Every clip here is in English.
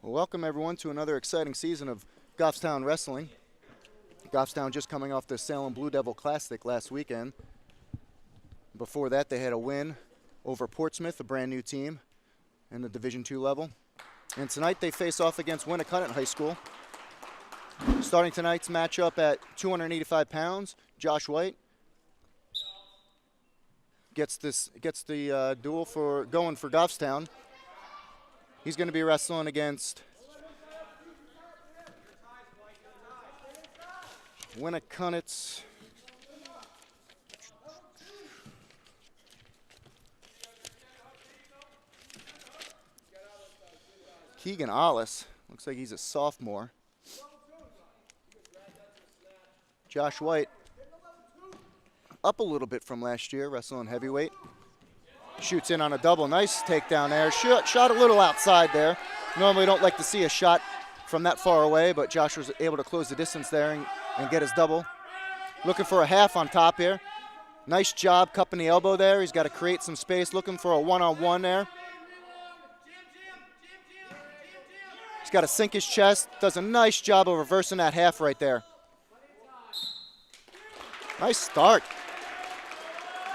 Well, welcome everyone to another exciting season of Goffstown Wrestling. Goffstown just coming off the Salem Blue Devil Classic last weekend. Before that, they had a win over Portsmouth, a brand new team in the Division II level. And tonight they face off against Winnacunnet High School. Starting tonight's matchup at 285 pounds, Josh White gets the duel for going for Goffstown. He's going to be wrestling against Winnacunnet's Keegan Ollis. Looks like he's a sophomore. Josh White up a little bit from last year, wrestling heavyweight. Shoots in on a double. Nice takedown there. Shot a little outside there. Normally don't like to see a shot from that far away, but Josh was able to close the distance there and get his double. Looking for a half on top here. Nice job cupping the elbow there. He's got to create some space. Looking for a one-on-one there. He's got to sink his chest. Does a nice job of reversing that half right there. Nice start.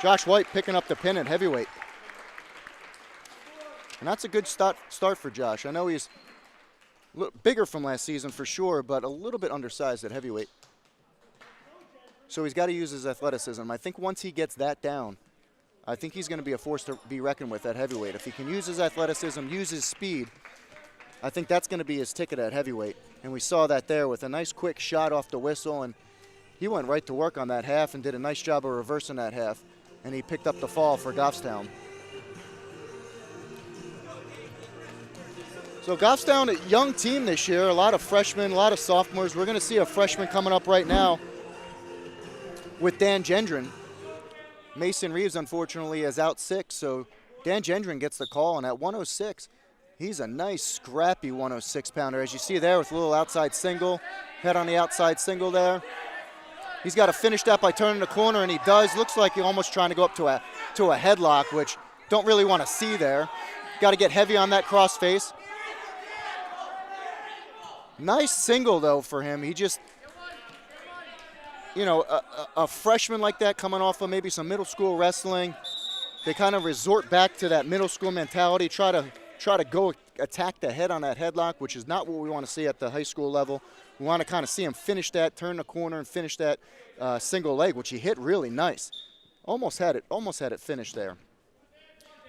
Josh White picking up the pin at heavyweight. And that's a good start for Josh. I know he's bigger from last season for sure, but a little bit undersized at heavyweight. So he's got to use his athleticism. I think once he gets that down, I think he's going to be a force to be reckoned with at heavyweight. If he can use his athleticism, use his speed, I think that's going to be his ticket at heavyweight. And we saw that there with a nice quick shot off the whistle, and he went right to work on that half and did a nice job of reversing that half. And he picked up the fall for Goffstown. So Goffstown, a young team this year, a lot of freshmen, a lot of sophomores. We're going to see a freshman coming up right now with Dan Gendron. Mason Reeves, unfortunately, is out sick, so Dan Gendron gets the call, and at 106, he's a nice, scrappy 106-pounder. As you see there with a little outside single, head on the outside single there. He's got to finish that by turning the corner, and he does. Looks like he's almost trying to go up to a headlock, which don't really want to see there. Got to get heavy on that cross face. Nice single, though, for him. He just, you know, a freshman like that coming off of maybe some middle school wrestling, they kind of resort back to that middle school mentality, try to go attack the head on that headlock, which is not what we want to see at the high school level. We want to kind of see him finish that, turn the corner, and finish that single leg, which he hit really nice. Almost had it finished there.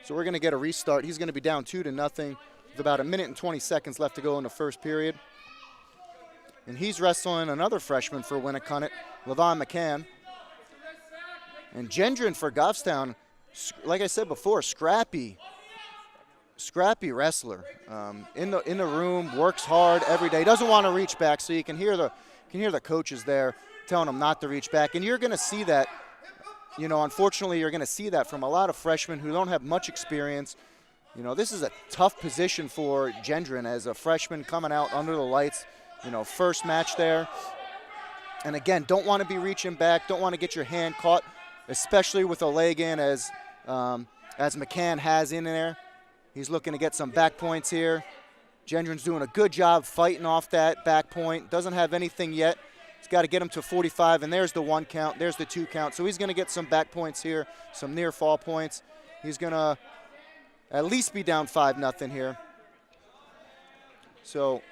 So we're going to get a restart. He's going to be down 2-0 with about a minute and 20 seconds left to go in the first period. And he's wrestling another freshman for Winnacunnet, LaVon McCann. And Gendron for Goffstown, like I said before, scrappy wrestler. In the room, works hard every day. Doesn't want to reach back, so you can hear the coaches there telling him not to reach back. And you're going to see that, you know, unfortunately, you're going to see that from a lot of freshmen who don't have much experience. You know, this is a tough position for Gendron as a freshman coming out under the lights. You know, first match there. And again, don't want to be reaching back. Don't want to get your hand caught, especially with a leg in as McCann has in there. He's looking to get some back points here. Gendron's doing a good job fighting off that back point. Doesn't have anything yet. He's got to get him to 45, and there's the 1 count. There's the 2 count. So he's going to get some back points here, some near fall points. He's going to at least be down 5-0 here. So,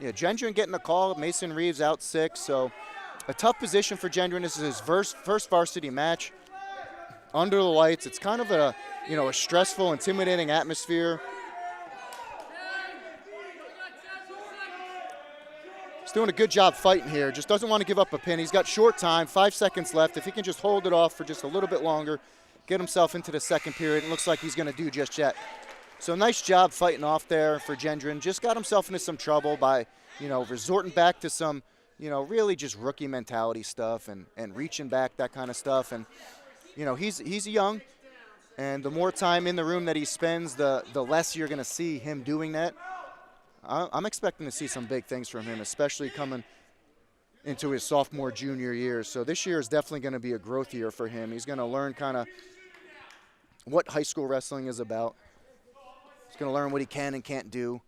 yeah, Gendron getting a call. Mason Reeves out sick. So a tough position for Gendron. This is his first varsity match under the lights. It's kind of a stressful, intimidating atmosphere. He's doing a good job fighting here. Just doesn't want to give up a pin. He's got short time, 5 seconds left. If he can just hold it off for just a little bit longer, get himself into the second period, it looks like he's going to do just that. So nice job fighting off there for Gendron. Just got himself into some trouble by, resorting back to some, really just rookie mentality stuff and reaching back, that kind of stuff. And, he's young. And the more time in the room that he spends, the less you're going to see him doing that. I'm expecting to see some big things from him, especially coming into his sophomore, junior year. So this year is definitely going to be a growth year for him. He's going to learn kind of what high school wrestling is about. He's going to learn what he can and can't do.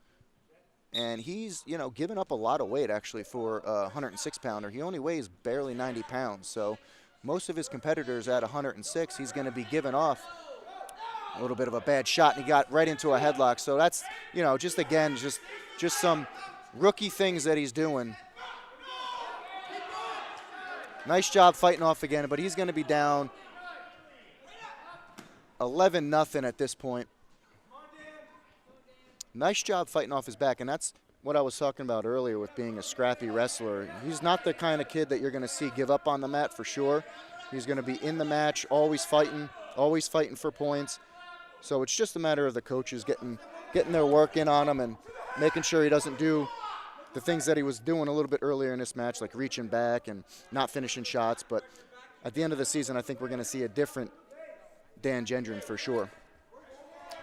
And he's, you know, given up a lot of weight, actually, for a 106-pounder. He only weighs barely 90 pounds. So most of his competitors at 106, he's going to be giving off a little bit of a bad shot, and he got right into a headlock. So that's, you know, just, again, just some rookie things that he's doing. Nice job fighting off again, but he's going to be down 11-0 at this point. Nice job fighting off his back, and that's what I was talking about earlier with being a scrappy wrestler. He's not the kind of kid that you're going to see give up on the mat for sure. He's going to be in the match, always fighting for points. So it's just a matter of the coaches getting their work in on him and making sure he doesn't do the things that he was doing a little bit earlier in this match, like reaching back and not finishing shots. But at the end of the season, I think we're going to see a different Dan Gendron for sure,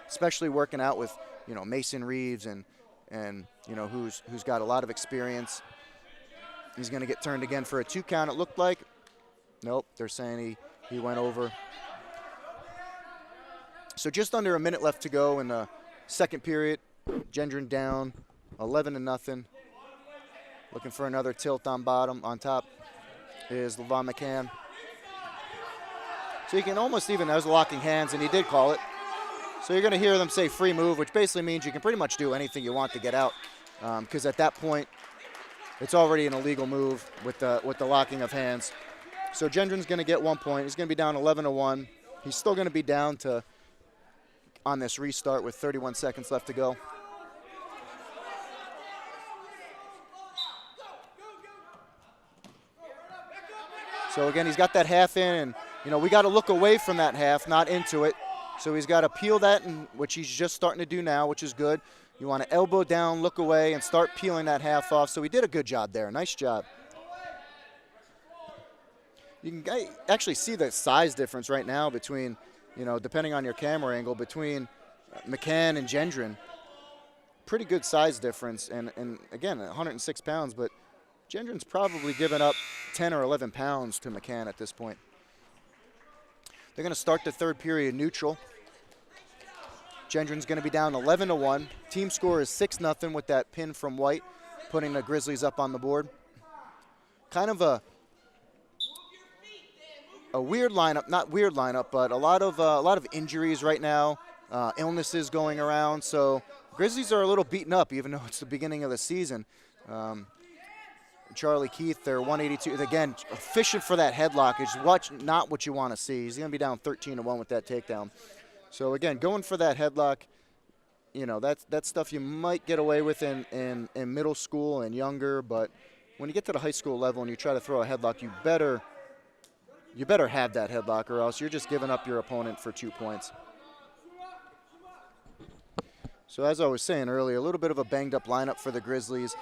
especially working out with, you know, Mason Reeves and you know, who's got a lot of experience. He's going to get turned again for a 2 count, it looked like. Nope, they're saying he went over. So just under a minute left to go in the second period. Gendron down 11-0. Looking for another tilt on bottom. On top is LeVon McCann. So you can almost even, that was locking hands, and he did call it. So you're going to hear them say free move, which basically means you can pretty much do anything you want to get out, because at that point, it's already an illegal move with the locking of hands. So Gendron's going to get 1 point. He's going to be down 11-1. He's still going to be down to, on this restart with 31 seconds left to go. So again, he's got that half in, and you know, we got to look away from that half, not into it. So he's got to peel that, which he's just starting to do now, which is good. You want to elbow down, look away, and start peeling that half off. So he did a good job there. Nice job. You can actually see the size difference right now between, you know, depending on your camera angle, between McCann and Gendron. Pretty good size difference. And again, 106 pounds, but Gendron's probably given up 10 or 11 pounds to McCann at this point. They're going to start the third period neutral. Gendron's going to be down 11-1. Team score is 6-0 with that pin from White, putting the Grizzlies up on the board. Kind of a weird lineup, not weird lineup, but a lot of injuries right now, illnesses going around. So Grizzlies are a little beaten up, even though it's the beginning of the season. Charlie Keith, they're 182. Again, fishing for that headlock is not what you want to see. He's going to be down 13-1 with that takedown. So again, going for that headlock, you know, that's stuff you might get away with in middle school and younger, but when you get to the high school level and you try to throw a headlock, you better have that headlock, or else you're just giving up your opponent for 2 points. So as I was saying earlier, a little bit of a banged up lineup for the Grizzlies.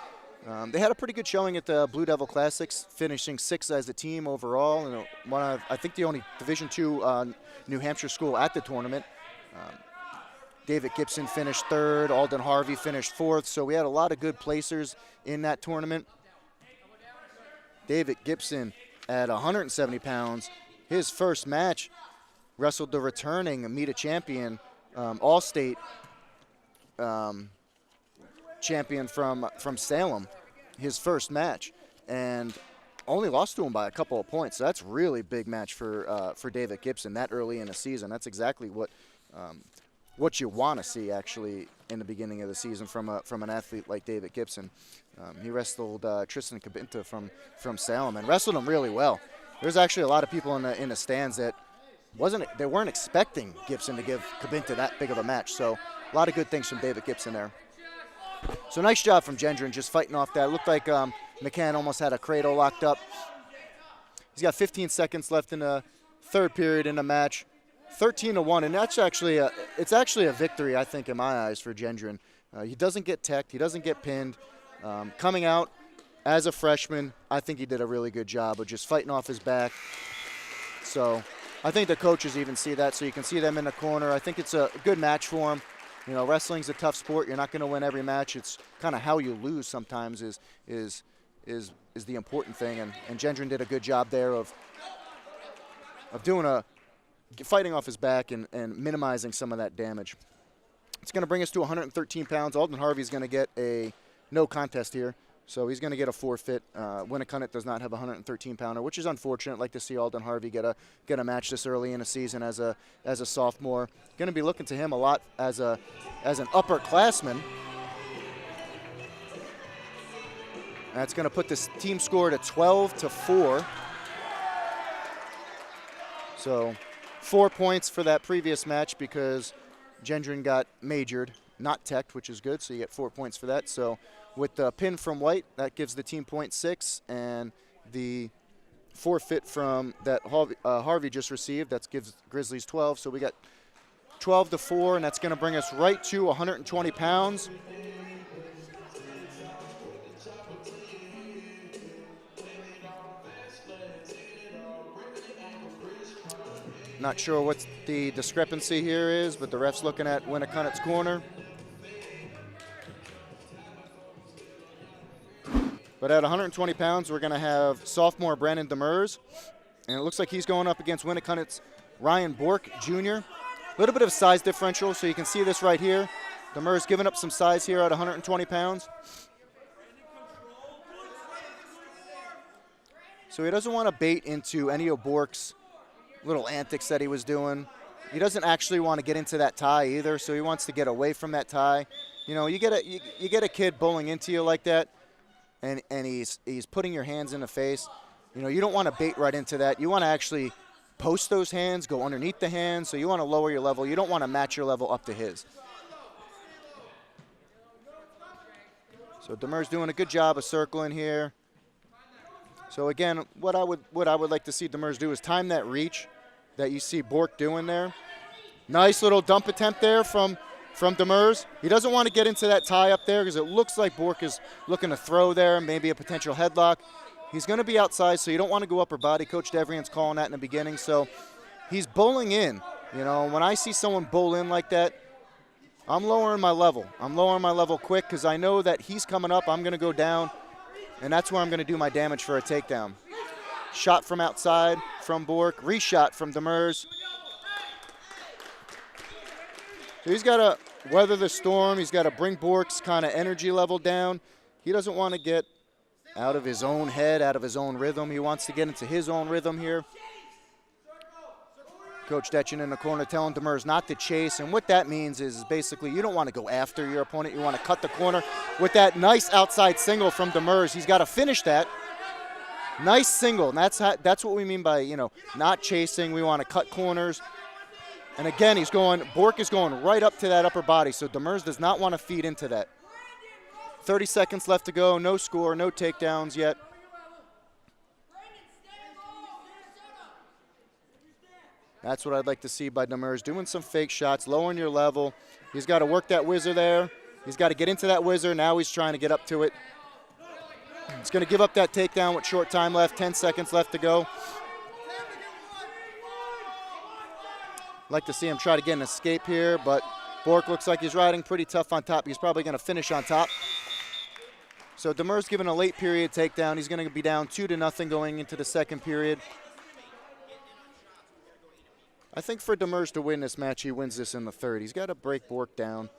They had a pretty good showing at the Blue Devil Classics, finishing 6th as a team overall, and I think the only Division II New Hampshire school at the tournament. David Gibson finished 3rd, Alden Harvey finished 4th, so we had a lot of good placers in that tournament. David Gibson at 170 pounds, his first match, wrestled the returning META champion, All-State champion from Salem, his first match, and only lost to him by a couple of points. So that's really big match for David Gibson that early in the season. That's exactly what you want to see actually in the beginning of the season from an athlete like David Gibson. He wrestled Tristan Cabinta from Salem and wrestled him really well. There's actually a lot of people in the stands that weren't expecting Gibson to give Cabinta that big of a match. So a lot of good things from David Gibson there. So nice job from Gendron just fighting off that. It looked like McCann almost had a cradle locked up. He's got 15 seconds left in the third period in the match. 13-1, and that's actually a victory, I think, in my eyes for Gendron. He doesn't get teched. He doesn't get pinned. Coming out as a freshman, I think he did a really good job of just fighting off his back. So I think the coaches even see that, so you can see them in the corner. I think it's a good match for him. You know, wrestling's a tough sport. You're not going to win every match. It's kind of how you lose sometimes is the important thing. And Gendron did a good job there of fighting off his back and minimizing some of that damage. It's going to bring us to 113 pounds. Alden Harvey's going to get a no contest here. So he's going to get a forfeit. Winnacunnet does not have a 113-pounder, which is unfortunate. Like to see Alden Harvey get a match this early in a season as a sophomore. Going to be looking to him a lot as an upperclassman. That's going to put this team score to 12-4. So 4 points for that previous match because Gendron got majored, not teched, which is good. So you get 4 points for that. So with the pin from White, that gives the team 0.6, and the forfeit from that Harvey just received, that gives Grizzlies 12. So we got 12-4, and that's going to bring us right to 120 pounds. Not sure what the discrepancy here is, but the ref's looking at Winnacunnet's corner. But at 120 pounds, we're going to have sophomore Brandon Demers. And it looks like he's going up against Winnacunnet's Ryan Bork Jr. A little bit of a size differential, so you can see this right here. Demers giving up some size here at 120 pounds. So he doesn't want to bait into any of Bork's little antics that he was doing. He doesn't actually want to get into that tie either, so he wants to get away from that tie. You know, you get a kid bowling into you like that, and he's putting your hands in the face. You know, you don't want to bait right into that. You want to actually post those hands, go underneath the hands, so you want to lower your level. You don't want to match your level up to his. So Demers doing a good job of circling here. So again, what I would like to see Demers do is time that reach that you see Bork doing there. Nice little dump attempt there from Demers. He doesn't want to get into that tie up there because it looks like Bork is looking to throw there, maybe a potential headlock. He's going to be outside, so you don't want to go upper body. Coach Devrian's calling that in the beginning. So he's bowling in. You know, when I see someone bowl in like that, I'm lowering my level. I'm lowering my level quick because I know that he's coming up. I'm going to go down, and that's where I'm going to do my damage for a takedown. Shot from outside from Bork. Reshot from Demers. So he's got to weather the storm. He's got to bring Bork's kind of energy level down. He doesn't want to get out of his own head, out of his own rhythm. He wants to get into his own rhythm here. Coach Detchen in the corner telling Demers not to chase, and what that means is basically you don't want to go after your opponent. You want to cut the corner. With that nice outside single from Demers, he's got to finish that. Nice single, and that's what we mean by, you know, not chasing. We want to cut corners. And again, Bork is going right up to that upper body, so Demers does not want to feed into that. 30 seconds left to go, no score, no takedowns yet. That's what I'd like to see by Demers, doing some fake shots, lowering your level. He's got to work that whizzer there. He's got to get into that whizzer. Now he's trying to get up to it. He's going to give up that takedown with short time left, 10 seconds left to go. Like to see him try to get an escape here, but Bork looks like he's riding pretty tough on top. He's probably going to finish on top. So Demers given a late period takedown. He's going to be down 2-0 going into the second period. I think for Demers to win this match, he wins this in the third. He's got to break Bork down,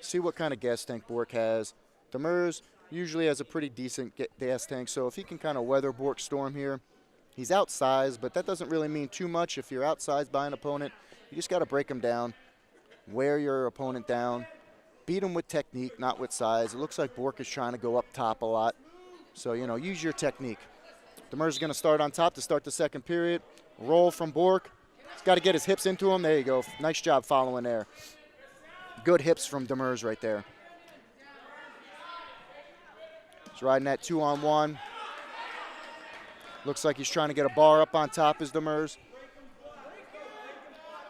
see what kind of gas tank Bork has. Demers usually has a pretty decent gas tank, so if he can kind of weather Bork's storm here, he's outsized, but that doesn't really mean too much if you're outsized by an opponent. You just got to break him down, wear your opponent down, beat him with technique, not with size. It looks like Bork is trying to go up top a lot. So, you know, use your technique. Demers is going to start on top to start the second period. Roll from Bork. He's got to get his hips into him. There you go. Nice job following there. Good hips from Demers right there. He's riding that 2-on-1. Looks like he's trying to get a bar up on top as Demers.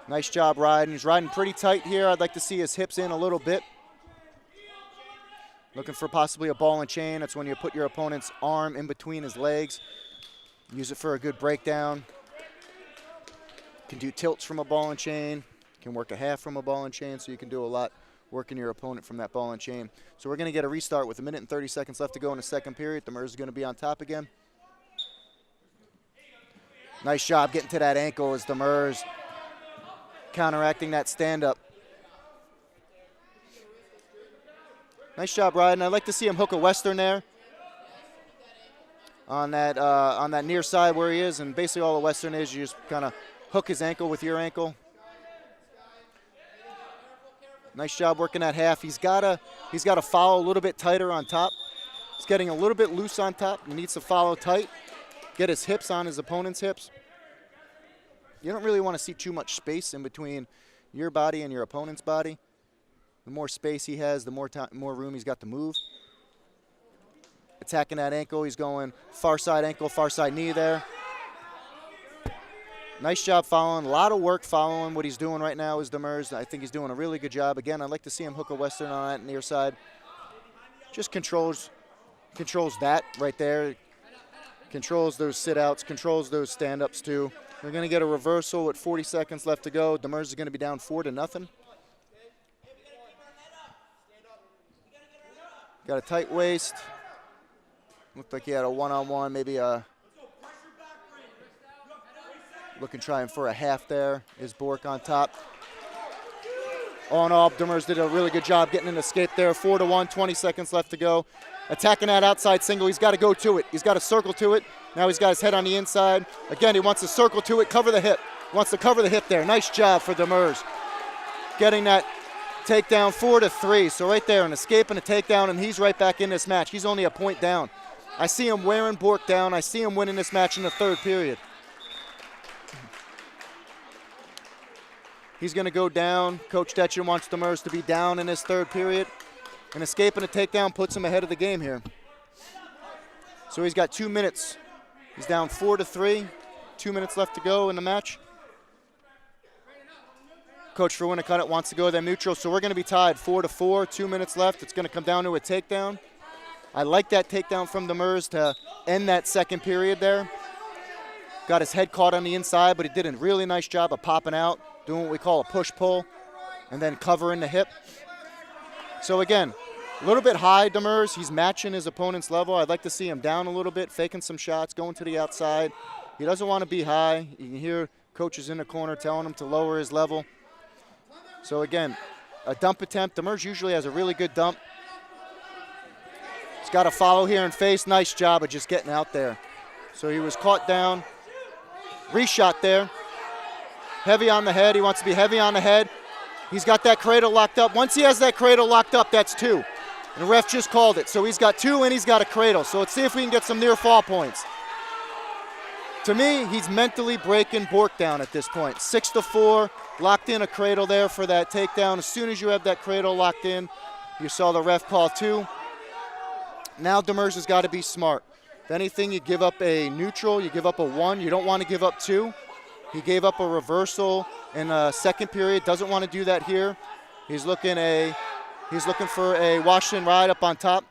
Nice job riding. He's riding pretty tight here. I'd like to see his hips in a little bit. Looking for possibly a ball and chain. That's when you put your opponent's arm in between his legs. Use it for a good breakdown. Can do tilts from a ball and chain. Can work a half from a ball and chain, so you can do a lot working your opponent from that ball and chain. So we're going to get a restart with 1 minute and 30 seconds left to go in the second period. Demers is going to be on top again. Nice job getting to that ankle as Demers counteracting that stand-up. Nice job riding. I'd like to see him hook a Western there on that near side where he is, and basically all the Western is you just kind of hook his ankle with your ankle. Nice job working that half. He's got to follow a little bit tighter on top. He's getting a little bit loose on top. He needs to follow tight, get his hips on his opponent's hips. You don't really want to see too much space in between your body and your opponent's body. The more space he has, the more room he's got to move. Attacking that ankle, he's going far side ankle, far side knee there. Nice job following, a lot of work following what he's doing right now is Demers. I think he's doing a really good job. Again, I'd like to see him hook a Western on that near side. Just controls that right there. Controls those sit-outs, controls those stand-ups too. We're going to get a reversal with 40 seconds left to go. Demers is going to be down 4-0. Got a tight waist. Looked like he had a one-on-one, maybe looking trying for a half there. Is Bork on top. All in all, Demers did a really good job getting an escape there. 4-1, 20 seconds left to go. Attacking that outside single. He's got to go to it. He's got to circle to it. Now he's got his head on the inside. Again, he wants to circle to it, cover the hip. Wants to cover the hip there. Nice job for Demers. Getting that takedown 4-3. So right there, an escape and a takedown, and he's right back in this match. He's only a point down. I see him wearing Bork down. I see him winning this match in the third period. He's going to go down. Coach Detchen wants Demers to be down in his third period. An escape and a takedown puts him ahead of the game here. So he's got 2 minutes. He's down 4-3. 2 minutes left to go in the match. Coach for Winnacunnet wants to go there neutral, so we're going to be tied 4-4. 2 minutes left. It's going to come down to a takedown. I like that takedown from Demers to end that second period there. Got his head caught on the inside, but he did a really nice job of popping out, doing what we call a push-pull, and then covering the hip. So again, a little bit high, Demers. He's matching his opponent's level. I'd like to see him down a little bit, faking some shots, going to the outside. He doesn't want to be high. You can hear coaches in the corner telling him to lower his level. So again, a dump attempt. Demers usually has a really good dump. He's got to follow here and face. Nice job of just getting out there. So he was caught down. Reshot there. Heavy on the head. He wants to be heavy on the head. He's got that cradle locked up. Once he has that cradle locked up, that's 2. And the ref just called it. So he's got 2 and he's got a cradle. So let's see if we can get some near fall points. To me, he's mentally breaking Bork down at this point. 6-4, locked in a cradle there for that takedown. As soon as you have that cradle locked in, you saw the ref call 2. Now Demers has got to be smart. If anything, you give up a neutral, you give up a 1. You don't want to give up 2. He gave up a reversal in a second period. Doesn't want to do that here. He's looking for a Washington ride up on top.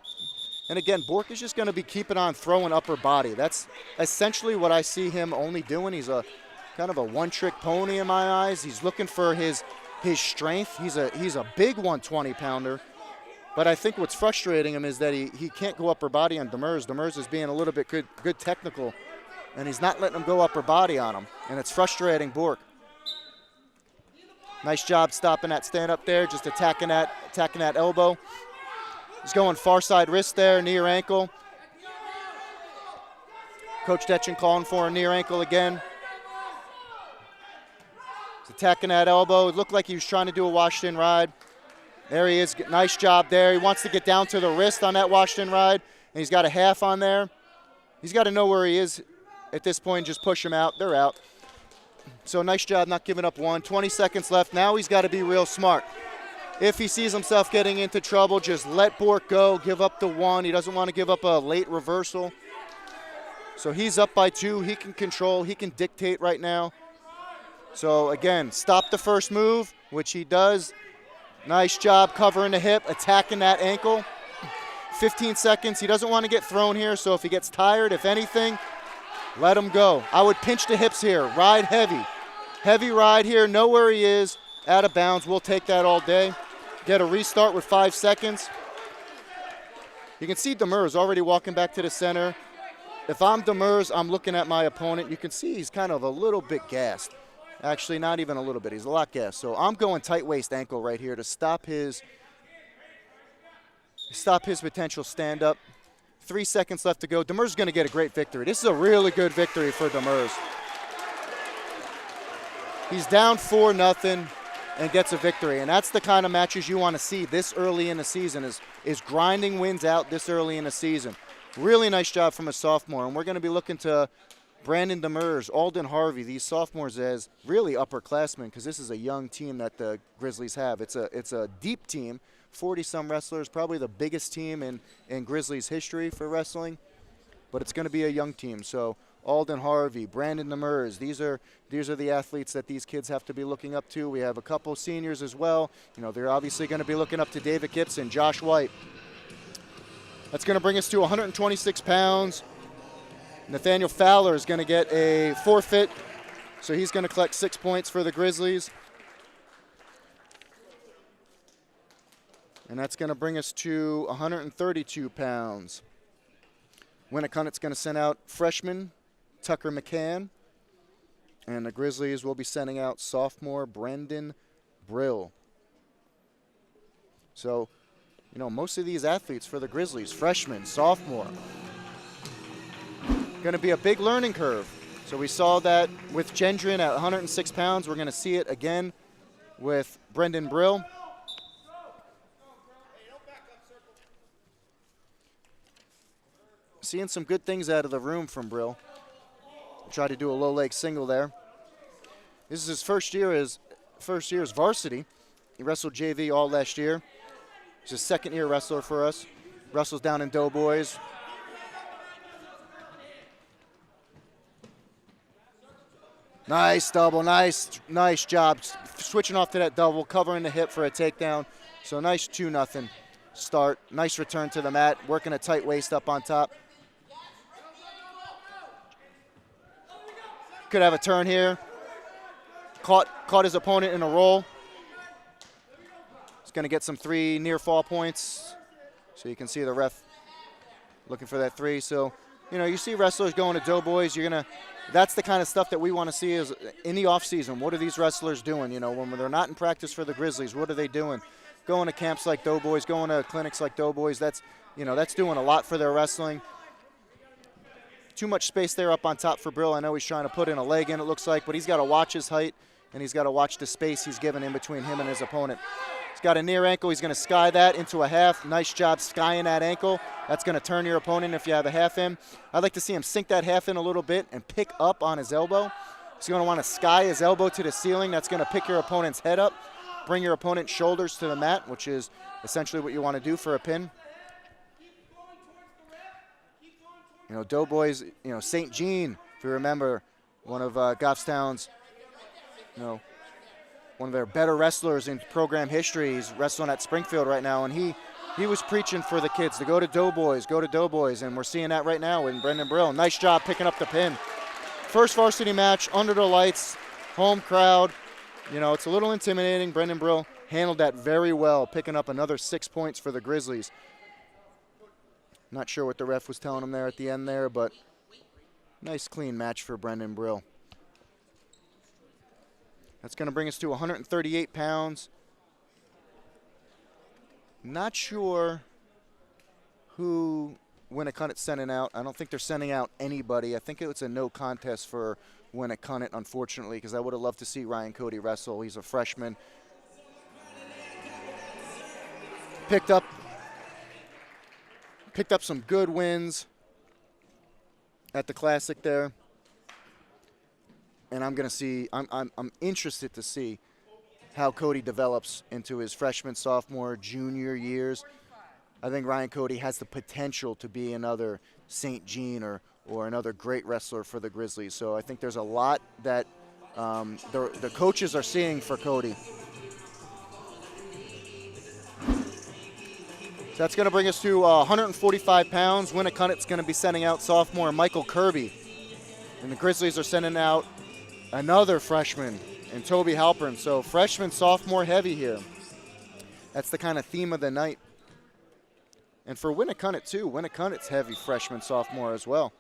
And again, Bork is just going to be keeping on throwing upper body. That's essentially what I see him only doing. He's a kind of a one-trick pony in my eyes. He's looking for his strength. He's a big 120-pounder. But I think what's frustrating him is that he can't go upper body on Demers. Demers is being a little bit good technical, and he's not letting him go upper body on him. And it's frustrating Bork. Nice job stopping that stand-up there, just attacking that elbow. He's going far side wrist there, near ankle. Coach Detchen calling for a near ankle again. He's attacking that elbow. It looked like he was trying to do a Washington ride. There he is, nice job there. He wants to get down to the wrist on that Washington ride, and he's got a half on there. He's got to know where he is at this point, just push him out. They're out. So nice job not giving up 1. 20 seconds left. Now he's got to be real smart. If he sees himself getting into trouble, just let Bork go, give up the 1. He doesn't want to give up a late reversal. So he's up by 2. He can control. He can dictate right now. So again, stop the first move, which he does. Nice job covering the hip, attacking that ankle. 15 seconds. He doesn't want to get thrown here, so if he gets tired, if anything, let him go. I would pinch the hips here. Ride heavy. Heavy ride here. Know where he is. Out of bounds. We'll take that all day. Get a restart with 5 seconds. You can see Demers already walking back to the center. If I'm Demers, I'm looking at my opponent. You can see he's kind of a little bit gassed. Actually, not even a little bit. He's a lot gassed. So I'm going tight waist ankle right here to stop his stop his potential stand-up. 3 seconds left to go. Demers going to get a great victory. This is a really good victory for Demers. He's down 4-0 and gets a victory, and that's the kind of matches you want to see this early in the season, is grinding wins out this early in the season. Really nice job from a sophomore, and we're going to be looking to Brandon Demers, Alden Harvey, these sophomores as really upperclassmen, because this is a young team that the Grizzlies have. It's a deep team, 40-some wrestlers, probably the biggest team in Grizzlies history for wrestling, but it's going to be a young team. So Alden Harvey, Brandon Demers, these are the athletes that these kids have to be looking up to. We have a couple seniors as well. You know, they're obviously going to be looking up to David Gibson, Josh White. That's going to bring us to 126 pounds. Nathaniel Fowler is going to get a forfeit, so he's going to collect 6 points for the Grizzlies. And that's going to bring us to 132 pounds. Winnacunnet's going to send out freshman Tucker McCann, and the Grizzlies will be sending out sophomore Brendan Brill. So, you know, most of these athletes for the Grizzlies, freshmen, sophomore, going to be a big learning curve. So we saw that with Gendron at 106 pounds. We're going to see it again with Brendan Brill. Seeing some good things out of the room from Brill. Tried to do a low leg single there. This is his first year as varsity. He wrestled JV all last year. He's a second-year wrestler for us. Wrestles down in Doughboys. Nice double, nice job. Switching off to that double, covering the hip for a takedown. So nice 2-0 start. Nice return to the mat, working a tight waist up on top. Could have a turn here. Caught his opponent in a roll. He's going to get some 3 near fall points. So you can see the ref looking for that 3. So, you know, you see wrestlers going to Doughboys, that's the kind of stuff that we want to see is in the off season. What are these wrestlers doing? You know, when they're not in practice for the Grizzlies, what are they doing? Going to camps like Doughboys, going to clinics like Doughboys, that's doing a lot for their wrestling. Too much space there up on top for Brill. I know he's trying to put in a leg in, it looks like, but he's got to watch his height, and he's got to watch the space he's given in between him and his opponent. He's got a near ankle. He's going to sky that into a half. Nice job skying that ankle. That's going to turn your opponent if you have a half in. I'd like to see him sink that half in a little bit and pick up on his elbow. He's going to want to sky his elbow to the ceiling. That's going to pick your opponent's head up, bring your opponent's shoulders to the mat, which is essentially what you want to do for a pin. You know, Doughboys, you know, St. Jean, if you remember, one of Goffstown's, you know, one of their better wrestlers in program history. He's wrestling at Springfield right now, and he was preaching for the kids to go to Doughboys, and we're seeing that right now in Brendan Brill. Nice job picking up the pin. First varsity match, under the lights, home crowd. You know, it's a little intimidating. Brendan Brill handled that very well, picking up another 6 points for the Grizzlies. Not sure what the ref was telling him there at the end there, but nice clean match for Brendan Brill. That's going to bring us to 138 pounds. Not sure who Winnacunnet's sending out. I don't think they're sending out anybody. I think it's a no contest for Winnacunnet, unfortunately, because I would have loved to see Ryan Cody wrestle. He's a freshman. Picked up some good wins at the Classic there. And I'm interested to see how Cody develops into his freshman, sophomore, junior years. I think Ryan Cody has the potential to be another St. Jean or another great wrestler for the Grizzlies. So I think there's a lot that the coaches are seeing for Cody. So that's going to bring us to 145 pounds. Winnacunnet's going to be sending out sophomore Michael Kirby. And the Grizzlies are sending out another freshman in Toby Halpern. So freshman, sophomore heavy here. That's the kind of theme of the night. And for Winnacunnet too, Winnacunnet's heavy freshman, sophomore as well.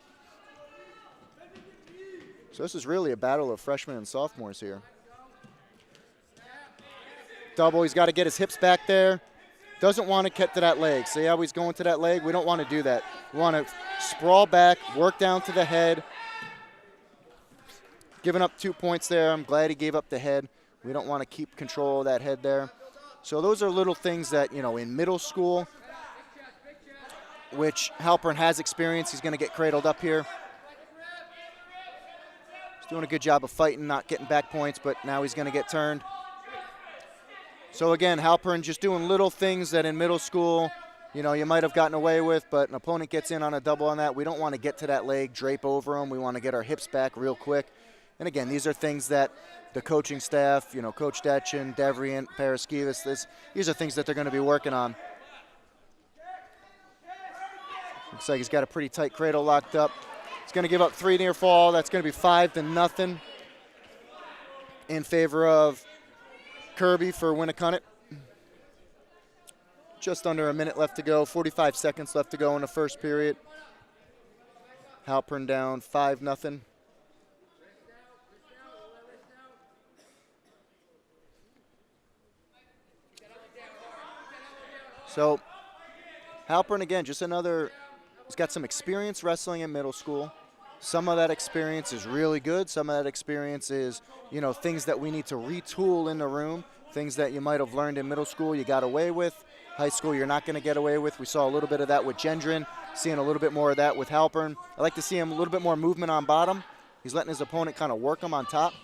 So this is really a battle of freshmen and sophomores here. Double, he's got to get his hips back there. doesn't want to get to that leg. See how he's going to that leg? We don't want to do that. We want to sprawl back, work down to the head. Giving up 2 points there. I'm glad he gave up the head. We don't want to keep control of that head there. So those are little things that, you know, in middle school, which Halpern has experience. He's going to get cradled up here. He's doing a good job of fighting, not getting back points, but now he's going to get turned. So again, Halpern just doing little things that in middle school, you know, you might have gotten away with, but an opponent gets in on a double on that. We don't want to get to that leg, drape over him. We want to get our hips back real quick. And again, these are things that the coaching staff, you know, Coach Detchen, Devrient, Paraskevas, these are things that they're going to be working on. Looks like he's got a pretty tight cradle locked up. He's going to give up 3 near fall. That's going to be 5-0 in favor of Kirby for Winnacunnet. Just under a minute left to go, 45 seconds left to go in the first period. Halpern down 5-0. So Halpern, again, just another, he's got some experience wrestling in middle school. Some of that experience is really good. Some of that experience is, you know, things that we need to retool in the room, things that you might have learned in middle school you got away with. High school you're not going to get away with. We saw a little bit of that with Gendron, seeing a little bit more of that with Halpern. I like to see him a little bit more movement on bottom. He's letting his opponent kind of work him on top.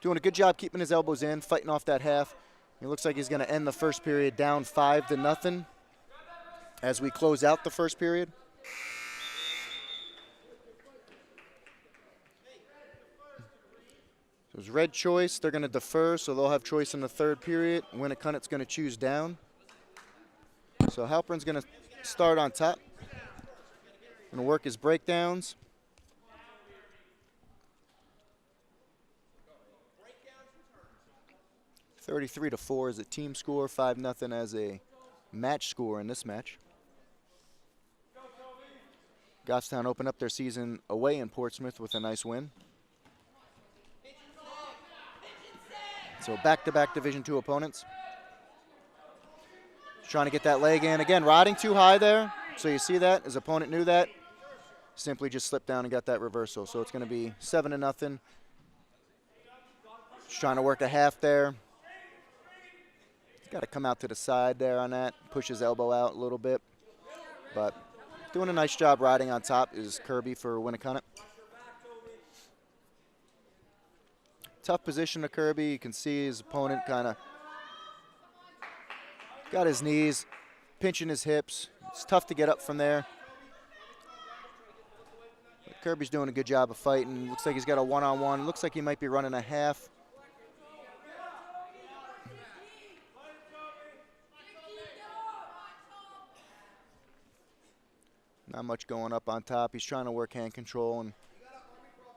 Doing a good job keeping his elbows in, fighting off that half. It looks like he's going to end the first period down 5-0 as we close out the first period. So it's red choice. They're going to defer, so they'll have choice in the third period. Winnacunnet's going to choose down. So Halpern's going to start on top. Going to work his breakdowns. 33-4 is a team score, 5-0 as a match score in this match. Goffstown opened up their season away in Portsmouth with a nice win. So back-to-back Division II opponents. Trying to get that leg in. Again, riding too high there. So you see that. His opponent knew that. Simply just slipped down and got that reversal. So it's going to be 7-0. Just trying to work a half there. Got to come out to the side there on that. Push his elbow out a little bit. But doing a nice job riding on top is Kirby for Winnacunnet. Tough position to Kirby. You can see his opponent kind of got his knees, pinching his hips. It's tough to get up from there. But Kirby's doing a good job of fighting. Looks like he's got a one-on-one. Looks like he might be running a half. Not much going up on top. He's trying to work hand control, and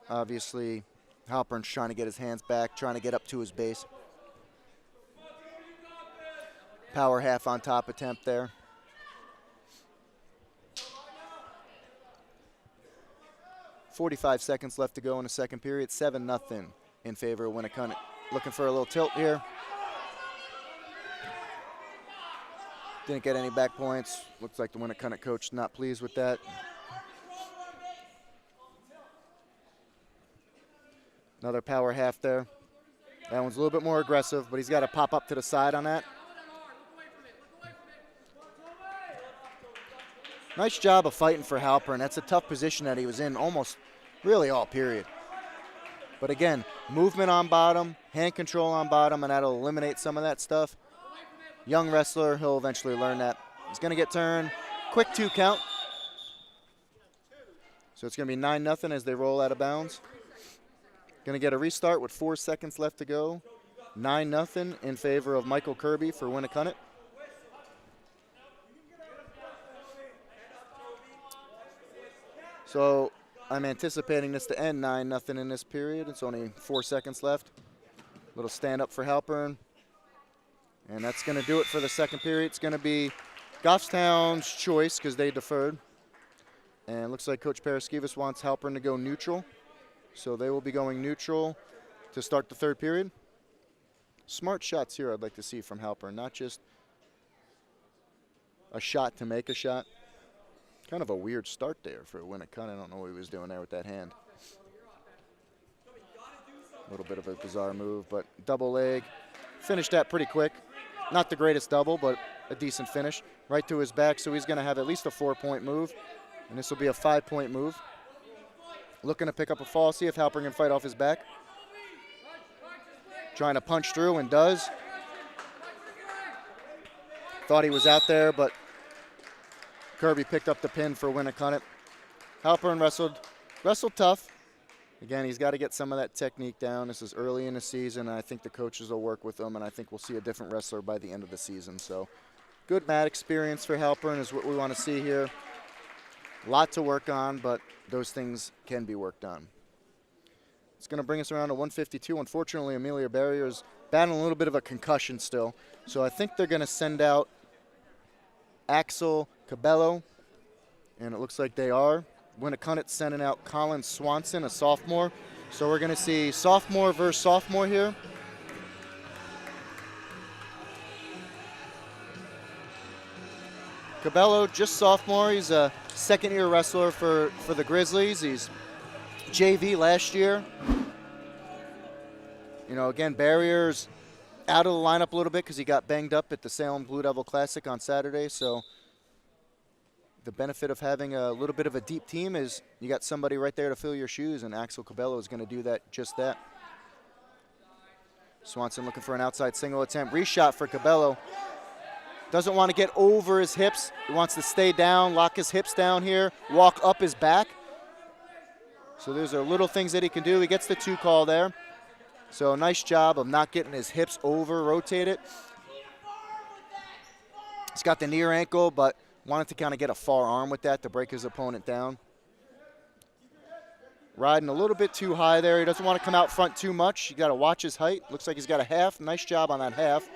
obviously Halpern's trying to get his hands back, trying to get up to his base. Power half on top attempt there. .45 seconds left to go in the second period. 7-0 in favor of Winnacunnet. Looking for a little tilt here. Didn't get any back points. Looks like the Winnacunnet coach not pleased with that. Another power half there. That one's a little bit more aggressive, but he's got to pop up to the side on that. Nice job of fighting for Halpern. That's a tough position that he was in almost really all period. But again, movement on bottom, hand control on bottom, and that'll eliminate some of that stuff. Young wrestler, he'll eventually learn that. He's going to get turned. Quick 2 count. So it's going to be 9-0 as they roll out of bounds. Going to get a restart with 4 seconds left to go. 9-0 in favor of Michael Kirby for Winnacunnet. So I'm anticipating this to end 9-0 in this period. It's only 4 seconds left. Little stand up for Halpern. And that's going to do it for the second period. It's going to be Goffstown's choice because they deferred. And it looks like Coach Paraskevas wants Halpern to go neutral. So they will be going neutral to start the third period. Smart shots here I'd like to see from Halpern, not just a shot to make a shot. Kind of a weird start there for Winnacunnet. I don't know what he was doing there with that hand. A little bit of a bizarre move, but double leg. Finished that pretty quick. Not the greatest double, but a decent finish. Right to his back, so he's going to have at least a 4-point move, and this will be a 5-point move. Looking to pick up a fall, see if Halpern can fight off his back. Trying to punch through, and does. Thought he was out there, but Kirby picked up the pin for Winnacunnet. Halpern wrestled tough. Again, he's got to get some of that technique down. This is early in the season, and I think the coaches will work with him, and I think we'll see a different wrestler by the end of the season. So good mat experience for Halpern is what we want to see here. A lot to work on, but those things can be worked on. It's going to bring us around to 152. Unfortunately, Amelia Barrier is battling a little bit of a concussion still, so I think they're going to send out Axel Cabello, and it looks like they are. Winnacunnet sending out Colin Swanson, a sophomore. So we're going to see sophomore versus sophomore here. Cabello, just sophomore. He's a second-year wrestler for the Grizzlies. He's JV last year. You know, again, Barrier's out of the lineup a little bit because he got banged up at the Salem Blue Devil Classic on Saturday. So the benefit of having a little bit of a deep team is you got somebody right there to fill your shoes, and Axel Cabello is going to do that, just that. Swanson looking for an outside single attempt. Reshot for Cabello. Doesn't want to get over his hips. He wants to stay down, lock his hips down here, walk up his back. So those are little things that he can do. He gets the 2 call there. So nice job of not getting his hips over rotated. He's got the near ankle, but wanted to kind of get a far arm with that to break his opponent down. Riding a little bit too high there. He doesn't want to come out front too much. You got to watch his height. Looks like he's got a half. Nice job on that half.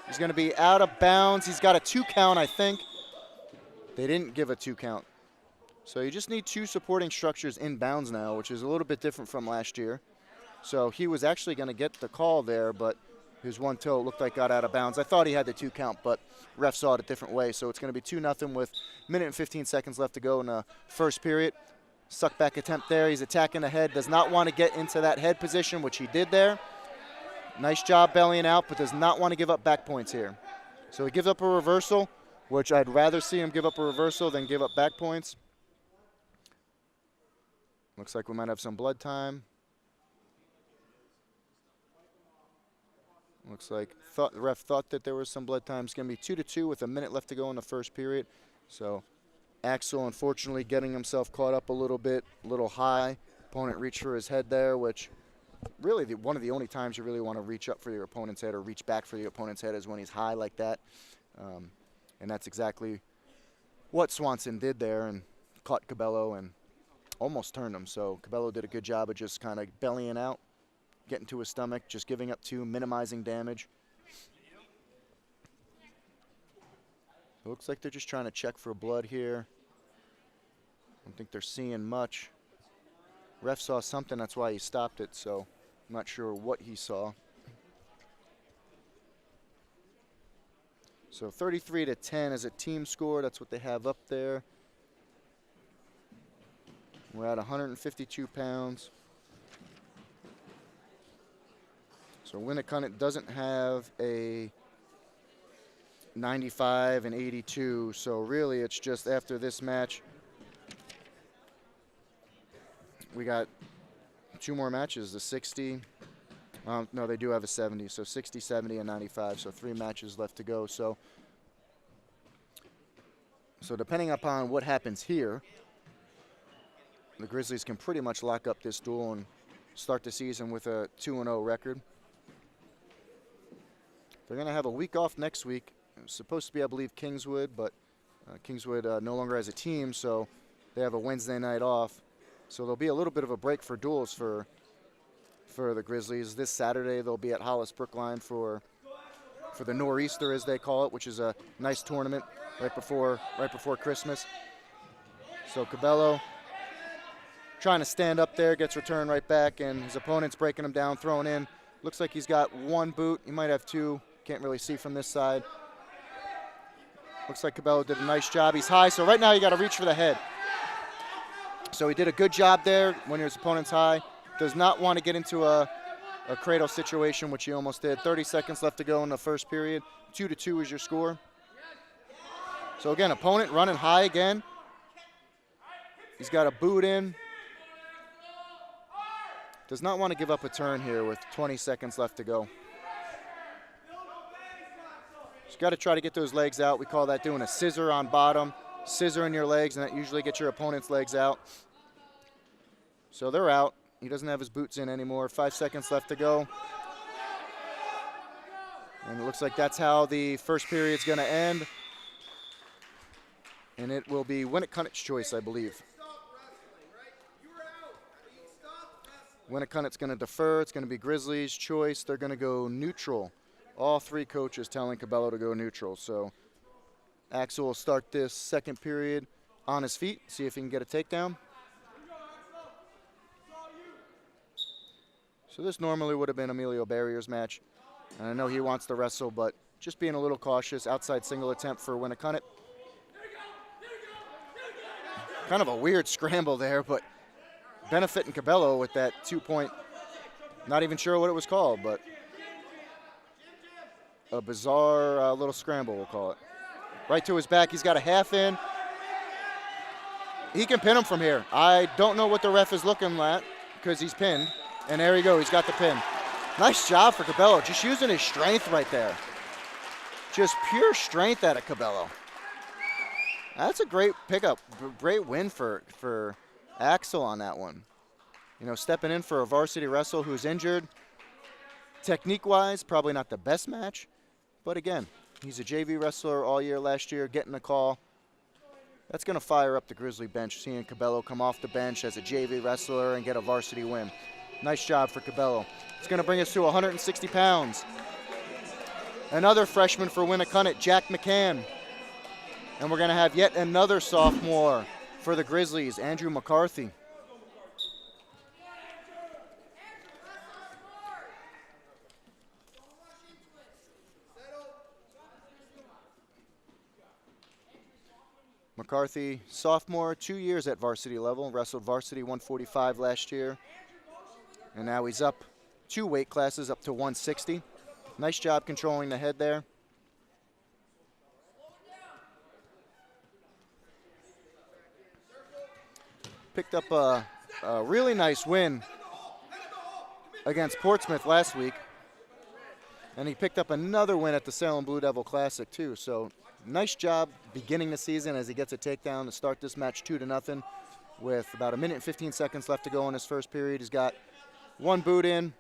He's going to be out of bounds. He's got a 2 count, I think. They didn't give a 2 count. So you just need 2 supporting structures in bounds now, which is a little bit different from last year. So he was actually going to get the call there, but his 1 toe looked like got out of bounds. I thought he had the 2 count, but ref saw it a different way. So it's going to be 2-0 with 1:15 seconds left to go in the first period. Suck back attempt there. He's attacking the head. Does not want to get into that head position, which he did there. Nice job bellying out, but does not want to give up back points here. So he gives up a reversal, which I'd rather see him give up a reversal than give up back points. Looks like we might have some blood time. Looks like the ref thought that there was some blood time. It's going to be 2-2 with a minute left to go in the first period. So Axel, unfortunately, getting himself caught up a little bit, a little high. Opponent reached for his head there, which really one of the only times you really want to reach up for your opponent's head or reach back for your opponent's head is when he's high like that. And that's exactly what Swanson did there and caught Cabello and almost turned him. So Cabello did a good job of just kind of bellying out, getting to his stomach, just giving up 2, minimizing damage. It looks like they're just trying to check for blood here. I don't think they're seeing much. Ref saw something, that's why he stopped it, so I'm not sure what he saw. So 33-10 is a team score. That's what they have up there. We're at 152 pounds. So Winnacunnet doesn't have a 95 and 82, so really it's just after this match. We got 2 more matches, the 60. No, they do have a 70, so 60, 70, and 95, so 3 matches left to go. So depending upon what happens here, the Grizzlies can pretty much lock up this duel and start the season with a 2-0 record. They're going to have a week off next week. It was supposed to be, I believe, Kingswood, but Kingswood no longer has a team, so they have a Wednesday night off. So there'll be a little bit of a break for duels for the Grizzlies. This Saturday they'll be at Hollis Brookline for the Nor'easter, as they call it, which is a nice tournament right before Christmas. So Cabello trying to stand up there, gets returned right back, and his opponent's breaking him down, throwing in. Looks like he's got 1 boot. He might have 2. Can't really see from this side. Looks like Cabello did a nice job. He's high, so right now you got to reach for the head. So he did a good job there when his opponent's high. Does not want to get into a cradle situation, which he almost did. 30 seconds left to go in the first period. 2-2 is your score. So again, opponent running high again. He's got a boot in. Does not want to give up a turn here with 20 seconds left to go. Just got to try to get those legs out. We call that doing a scissor on bottom. Scissor in your legs, and that usually gets your opponent's legs out. So they're out. He doesn't have his boots in anymore. 5 seconds left to go. And it looks like that's how the first period's going to end. And it will be Winnacunnet's choice, I believe. Winnacunnet's going to defer. It's going to be Grizzlies' choice. They're going to go neutral. All three coaches telling Cabello to go neutral. So Axel will start this second period on his feet, see if he can get a takedown. So this normally would have been Emilio Barrier's match. And I know he wants to wrestle, but just being a little cautious. Outside single attempt for Winnacunnet. Kind of a weird scramble there, but benefiting Cabello with that 2-point. Not even sure what it was called, but a bizarre little scramble, we'll call it. Right to his back. He's got a half in. He can pin him from here. I don't know what the ref is looking at because he's pinned. And there you go. He's got the pin. Nice job for Cabello. Just using his strength right there. Just pure strength out of Cabello. That's a great pickup. Great win for Axel on that one. You know, stepping in for a varsity wrestler who's injured. Technique-wise, probably not the best match. But again, he's a JV wrestler all year last year, getting a call. That's going to fire up the Grizzly bench, seeing Cabello come off the bench as a JV wrestler and get a varsity win. Nice job for Cabello. It's going to bring us to 160 pounds. Another freshman for Winnacunnet, Jack McCann. And we're going to have yet another sophomore for the Grizzlies, Andrew McCarthy. McCarthy, sophomore, 2 years at varsity level, wrestled varsity 145 last year. And now he's up 2 weight classes, up to 160. Nice job controlling the head there. Picked up a really nice win against Portsmouth last week. And he picked up another win at the Salem Blue Devil Classic too. So nice job beginning the season as he gets a takedown to start this match 2-0 with about 1 minute and 15 seconds left to go in his first period. He's got 1 boot in.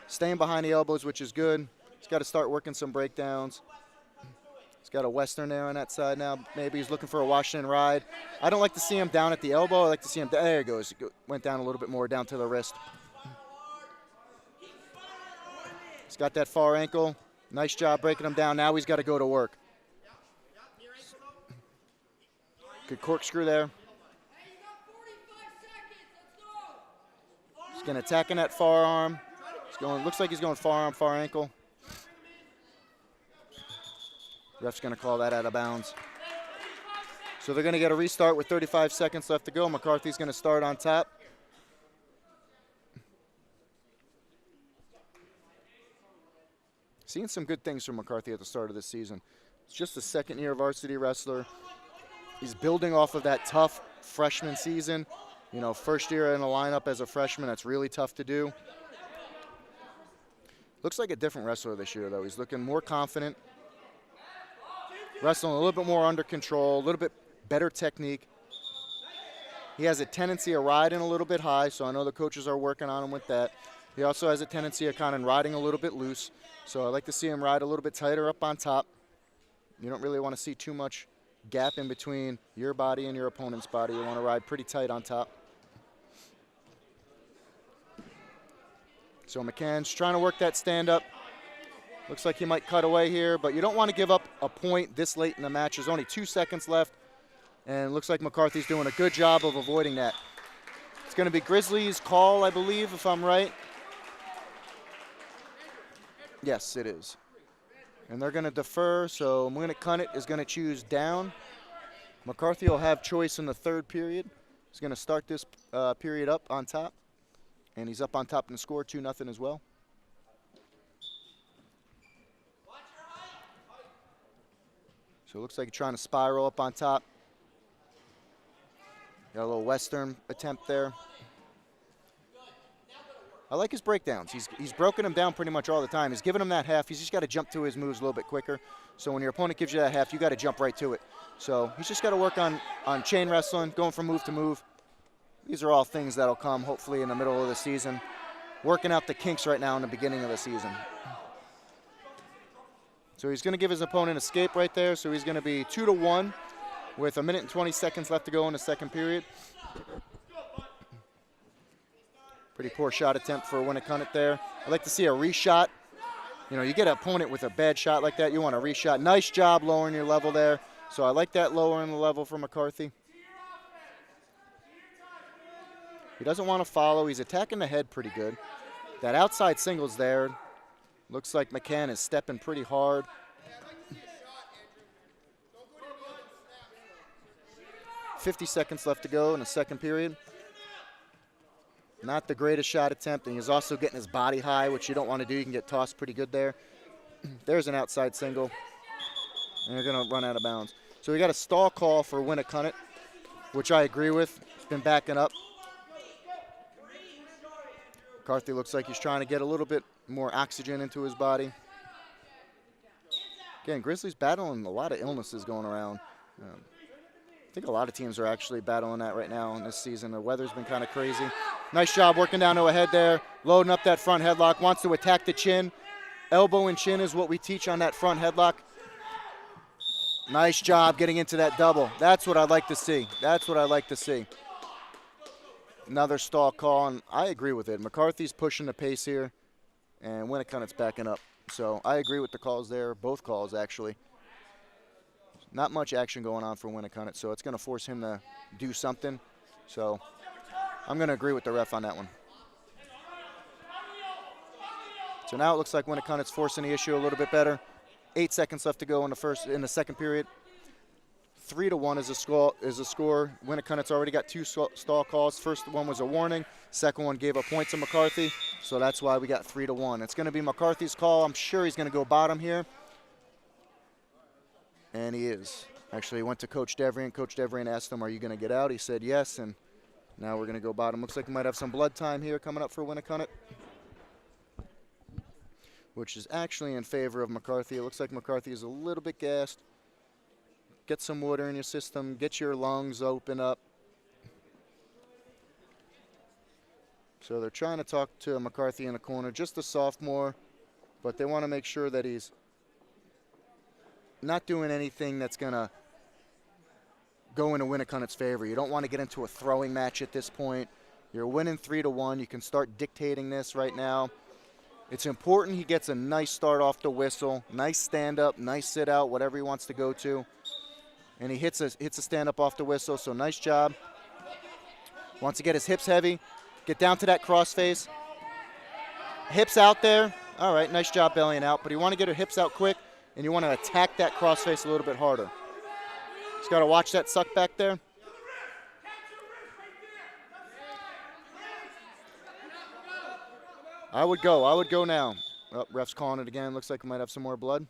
Staying behind the elbows, which is good. He's got to start working some breakdowns. He's got a Western there on that side now. Maybe he's looking for a Washington ride. I don't like to see him down at the elbow. I like to see him, there he goes. He went down a little bit more, down to the wrist. He's got that far ankle. Nice job breaking him down. Now he's got to go to work. Good corkscrew there. He's going to attack in that forearm. He's going, looks like he's going forearm, far ankle. Ref's going to call that out of bounds. So they're going to get a restart with 35 seconds left to go. McCarthy's going to start on top. Seeing some good things from McCarthy at the start of this season. It's just a second-year varsity wrestler. He's building off of that tough freshman season. You know, first year in the lineup as a freshman, that's really tough to do. Looks like a different wrestler this year, though. He's looking more confident. Wrestling a little bit more under control, a little bit better technique. He has a tendency of riding a little bit high, so I know the coaches are working on him with that. He also has a tendency of kind of riding a little bit loose, so I like to see him ride a little bit tighter up on top. You don't really want to see too much gap in between your body and your opponent's body. You want to ride pretty tight on top. So McCann's trying to work that stand-up. Looks like he might cut away here, but you don't want to give up a point this late in the match. There's only 2 seconds left, and it looks like McCarthy's doing a good job of avoiding that. It's going to be Grizzlies' call, I believe, if I'm right. Yes, it is. And they're going to defer, so Winnacunnet is going to choose down. McCarthy will have choice in the third period. He's going to start this period up on top. And he's up on top in the score, 2-0 as well. So it looks like he's trying to spiral up on top. Got a little Western attempt there. I like his breakdowns. He's broken them down pretty much all the time. He's giving him that half. He's just got to jump to his moves a little bit quicker. So when your opponent gives you that half, you got to jump right to it. So he's just got to work on chain wrestling, going from move to move. These are all things that'll come hopefully in the middle of the season. Working out the kinks right now in the beginning of the season. So he's going to give his opponent escape right there. So he's going to be 2-1 with 1 minute and 20 seconds left to go in the second period. Pretty poor shot attempt for Winnacunnet there. I'd like to see a reshot. You know, you get an opponent with a bad shot like that, you want a reshot. Nice job lowering your level there. So I like that lowering the level for McCarthy. He doesn't want to follow. He's attacking the head pretty good. That outside single's there. Looks like McCann is stepping pretty hard. $50 seconds left to go in the second period. Not the greatest shot attempt, and he's also getting his body high, which you don't want to do. You can get tossed pretty good there. There's an outside single, and they're going to run out of bounds. So we got a stall call for Winnacunnet, which I agree with. He's been backing up. McCarthy looks like he's trying to get a little bit more oxygen into his body. Again, Grizzlies battling a lot of illnesses going around. I think a lot of teams are actually battling that right now in this season. The weather's been kind of crazy. Nice job working down to a head there, loading up that front headlock, wants to attack the chin. Elbow and chin is what we teach on that front headlock. Nice job getting into that double. That's what I'd like to see. That's what I'd like to see. Another stall call, and I agree with it. McCarthy's pushing the pace here, and Winnacunnet's backing up. So I agree with the calls there, both calls actually. Not much action going on for Winnacunnet, so it's going to force him to do something. So I'm going to agree with the ref on that one. So now it looks like Winnacunnet's forcing the issue a little bit better. 8 seconds left to go in the second period. 3-1 is a score. Winnacunnet's already got 2 stall calls. First one was a warning. Second one gave a point to McCarthy, so that's why we got 3-1. It's going to be McCarthy's call. I'm sure he's going to go bottom here. And he is. Actually, he went to Coach Devrian. Coach Devrian asked him, are you going to get out? He said yes, and now we're going to go bottom. Looks like we might have some blood time here coming up for Winnacunnet, which is actually in favor of McCarthy. It looks like McCarthy is a little bit gassed. Get some water in your system. Get your lungs open up. So they're trying to talk to McCarthy in the corner, just a sophomore, but they want to make sure that he's not doing anything that's going to go into Winnacunnet's favor. You don't want to get into a throwing match at this point. You're winning 3-1. You can start dictating this right now. It's important he gets a nice start off the whistle, nice stand-up, nice sit-out, whatever he wants to go to. And he hits a stand-up off the whistle, so nice job. Wants to get his hips heavy, get down to that crossface. Hips out there. All right, nice job bellying out, but you want to get her hips out quick, and you want to attack that crossface a little bit harder. Just got to watch that suck back there. I would go now. Oh, ref's calling it again. Looks like we might have some more blood.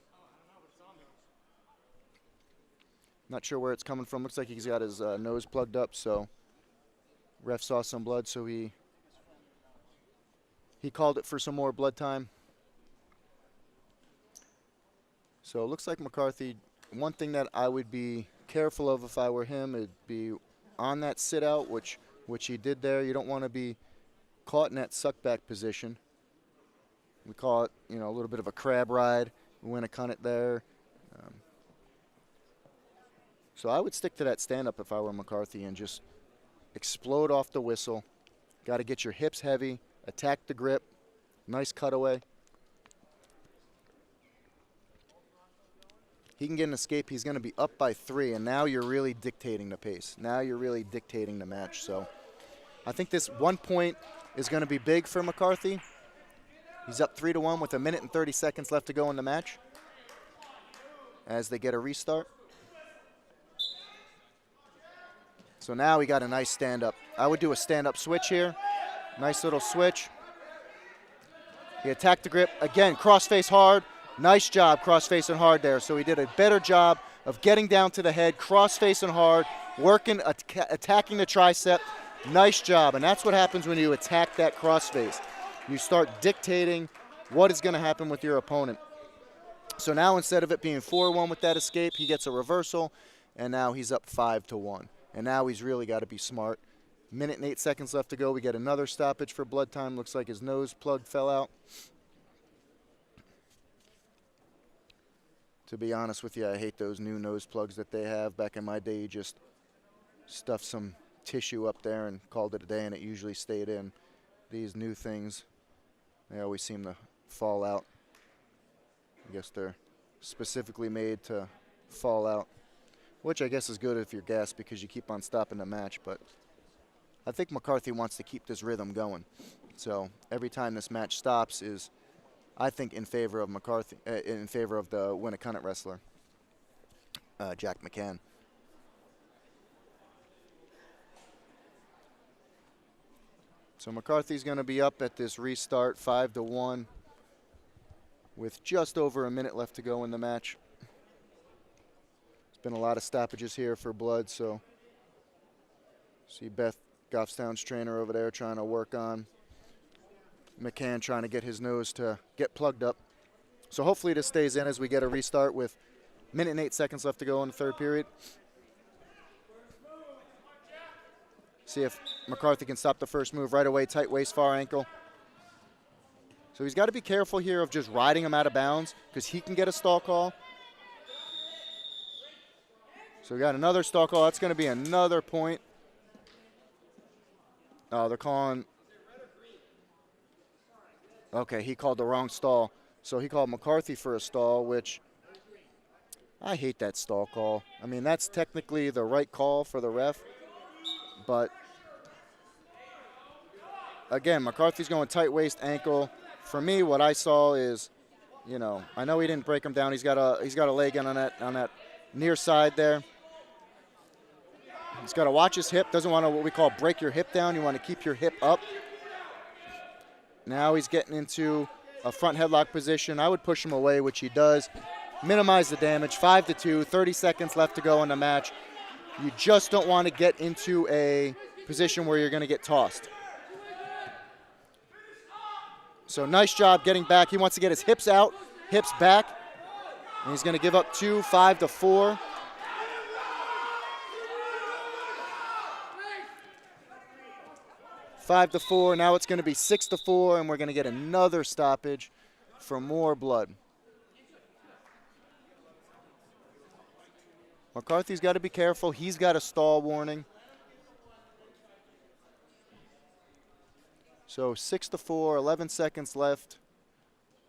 Not sure where it's coming from. Looks like he's got his nose plugged up, so ref saw some blood, so he called it for some more blood time. So it looks like McCarthy, one thing that I would be careful of if I were him, it'd be on that sit out, which he did there. You don't want to be caught in that suck back position. We call it, a little bit of a crab ride. Winnacunnet there. So I would stick to that stand up if I were McCarthy and just explode off the whistle. Got to get your hips heavy, attack the grip, nice cutaway. He can get an escape. He's going to be up by 3, and now you're really dictating the pace. Now you're really dictating the match. So I think this 1 point is going to be big for McCarthy. He's up 3-1 with 1 minute and 30 seconds left to go in the match. as they get a restart. So now we got a nice stand-up. I would do a stand-up switch here. Nice little switch. He attacked the grip. Again, cross-face hard. Nice job cross-facing hard there. So he did a better job of getting down to the head, cross-facing hard, working, attacking the tricep. Nice job. And that's what happens when you attack that cross-face. You start dictating what is going to happen with your opponent. So now instead of it being 4-1 with that escape, he gets a reversal, and now he's up 5-1. And now he's really got to be smart. Minute and 8 seconds left to go. We get another stoppage for blood time. Looks like his nose plug fell out. To be honest with you, I hate those new nose plugs that they have. Back in my day, you just stuffed some tissue up there and called it a day, and it usually stayed in. These new things, they always seem to fall out. I guess they're specifically made to fall out, which I guess is good if you're gassed because you keep on stopping the match. But I think McCarthy wants to keep this rhythm going. So every time this match stops is, I think, in favor of McCarthy, in favor of the Winnacunnet wrestler, Jack McCann. So McCarthy's going to be up at this restart, 5-1, with just over a minute left to go in the match. There's been a lot of stoppages here for blood, so see Beth Goffstown's trainer over there trying to work on McCann, trying to get his nose to get plugged up. So hopefully this stays in as we get a restart with minute and 8 seconds left to go in the third period. See if McCarthy can stop the first move right away. Tight waist, far ankle. So he's got to be careful here of just riding him out of bounds because he can get a stall call. So we got another stall call. That's going to be another point. Oh, they're calling. Okay, he called the wrong stall. So he called McCarthy for a stall, which I hate that stall call. I mean, that's technically the right call for the ref. But again, McCarthy's going tight waist, ankle. For me, what I saw is, you know, I know he didn't break him down. He's got a leg in on that near side there. He's got to watch his hip. Doesn't want to what we call break your hip down. You want to keep your hip up. Now he's getting into a front headlock position. I would push him away, which he does. Minimize the damage. 5-2. 30 seconds left to go in the match. You just don't want to get into a position where you're going to get tossed. So nice job getting back. He wants to get his hips out, hips back. And he's going to give up 2, 5-4. Five to 4. Now it's going to be 6-4, and we're going to get another stoppage for more blood. McCarthy's got to be careful. He's got a stall warning. So 6-4, 11 seconds left.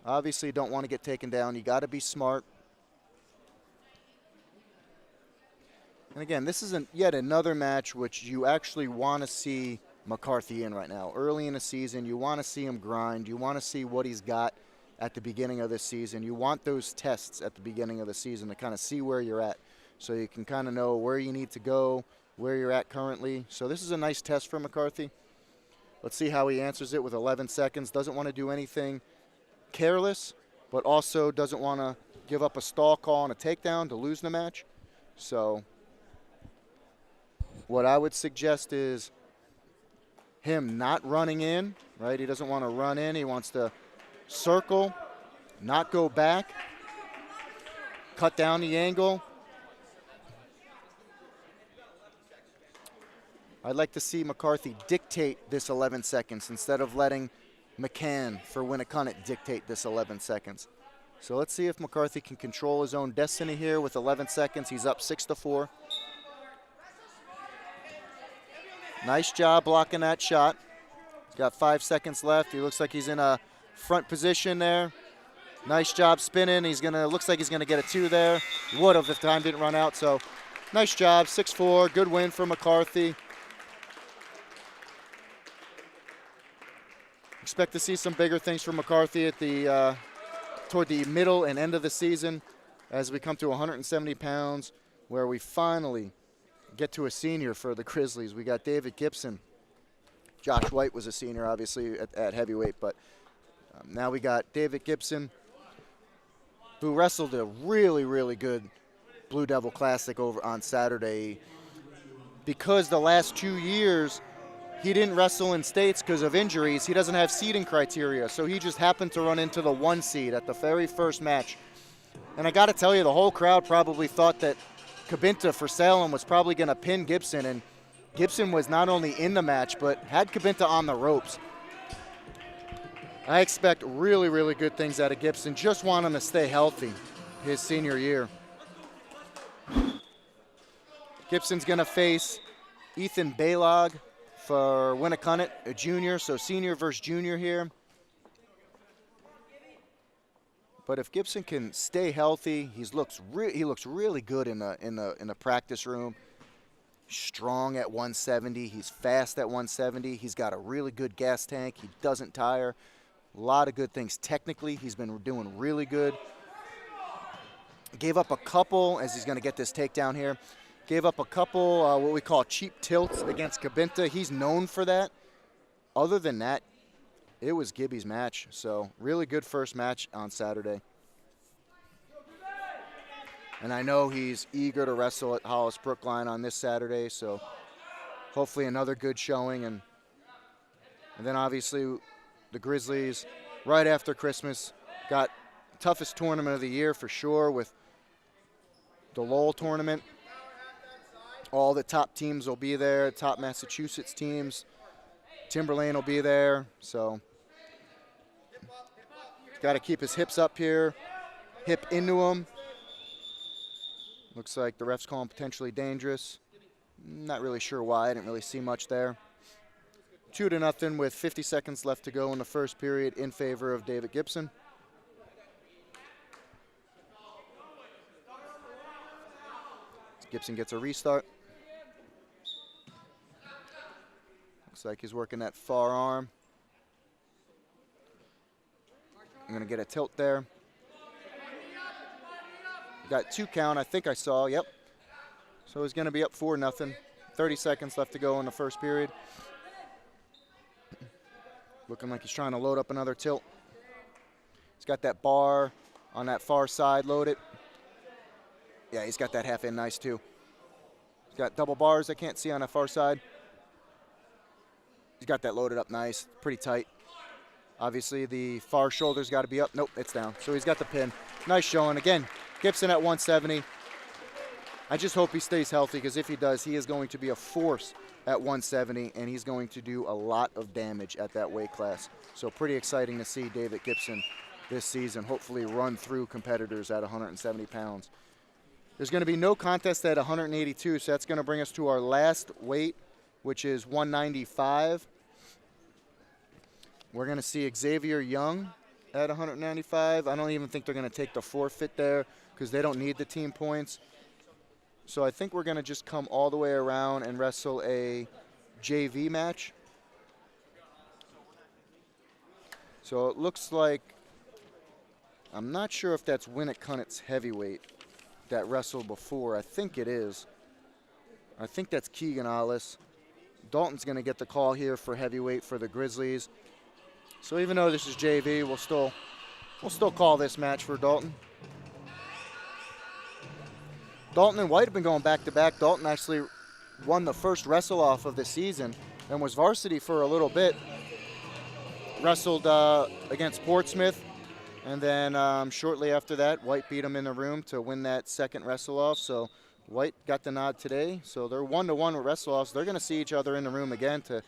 Obviously don't want to get taken down. You got to be smart. And again, this isn't yet another match which you actually want to see McCarthy in right now. Early in the season, you want to see him grind. You want to see what he's got at the beginning of the season. You want those tests at the beginning of the season to kind of see where you're at, so you can kind of know where you need to go, where you're at currently. So this is a nice test for McCarthy. Let's see how he answers it with 11 seconds. Doesn't want to do anything careless, but also doesn't want to give up a stall call and a takedown to lose the match. So what I would suggest is him not running in, right? He doesn't want to run in. He wants to circle, not go back, cut down the angle. I'd like to see McCarthy dictate this 11 seconds instead of letting McCann for Winnacunnet dictate this 11 seconds. So let's see if McCarthy can control his own destiny here with 11 seconds. He's up 6-4. Nice job blocking that shot. He's got 5 seconds left. He looks like he's in a front position there. Nice job spinning. Looks like he's gonna get a 2 there. Would have if time didn't run out. So nice job, 6-4. Good win for McCarthy. Expect to see some bigger things from McCarthy at toward the middle and end of the season. as we come to 170 pounds, where we finally get to a senior for the Grizzlies. We got David Gibson. Josh White was a senior, obviously, at heavyweight, but now we got David Gibson, who wrestled a really, really good Blue Devil Classic over on Saturday. Because the last 2 years he didn't wrestle in states because of injuries, he doesn't have seeding criteria, so he just happened to run into the 1 seed at the very first match. And I got to tell you, the whole crowd probably thought that Cabinta for Salem was probably going to pin Gibson, and Gibson was not only in the match but had Cabinta on the ropes. I expect really, really good things out of Gibson. Just want him to stay healthy his senior year. Gibson's going to face Ethan Baylog for Winnacunnet, a junior, so senior versus junior here. But if Gibson can stay healthy, he looks really good in the practice room. Strong at 170. He's fast at 170. He's got a really good gas tank. He doesn't tire. A lot of good things. Technically, he's been doing really good. Gave up a couple, as he's going to get this takedown here. Gave up a couple what we call cheap tilts against Cabinta. He's known for that. Other than that, it was Gibby's match. So really good first match on Saturday. And I know he's eager to wrestle at Hollis Brookline on this Saturday. So hopefully another good showing. And then obviously the Grizzlies, right after Christmas, got toughest tournament of the year for sure with the Lowell tournament. All the top teams will be there, top Massachusetts teams. Timberlane will be there, so got to keep his hips up here, hip into him. Looks like the ref's calling potentially dangerous. Not really sure why, I didn't really see much there. 2-0 with 50 seconds left to go in the first period in favor of David Gibson. Gibson gets a restart. Looks like he's working that far arm. I'm going to get a tilt there. Got 2 count, I think I saw, yep. So he's going to be up 4-0. 30 seconds left to go in the first period. Looking like he's trying to load up another tilt. He's got that bar on that far side loaded. Yeah, he's got that half in nice too. He's got double bars I can't see on the far side. He's got that loaded up nice, pretty tight. Obviously the far shoulder's got to be up. Nope, it's down. So he's got the pin. Nice showing. Again, Gibson at 170. I just hope he stays healthy, because if he does, he is going to be a force at 170, and he's going to do a lot of damage at that weight class. So pretty exciting to see David Gibson this season hopefully run through competitors at 170 pounds. There's going to be no contest at 182, so that's going to bring us to our last weight, which is 195. We're going to see Xavier Young at 195. I don't even think they're going to take the forfeit there, because they don't need the team points. So I think we're going to just come all the way around and wrestle a JV match. So it looks like, I'm not sure if that's Winnacunnet's heavyweight that wrestled before. I think it is. I think that's Keegan Ollis. Dalton's going to get the call here for heavyweight for the Grizzlies. So even though this is JV, we'll still call this match for Dalton. Dalton and White have been going back-to-back. Dalton actually won the first wrestle-off of the season and was varsity for a little bit. Wrestled against Portsmouth, and then shortly after that, White beat him in the room to win that second wrestle-off. So White got the nod today. So they're 1-1 with wrestle-offs. They're going to see each other in the room again to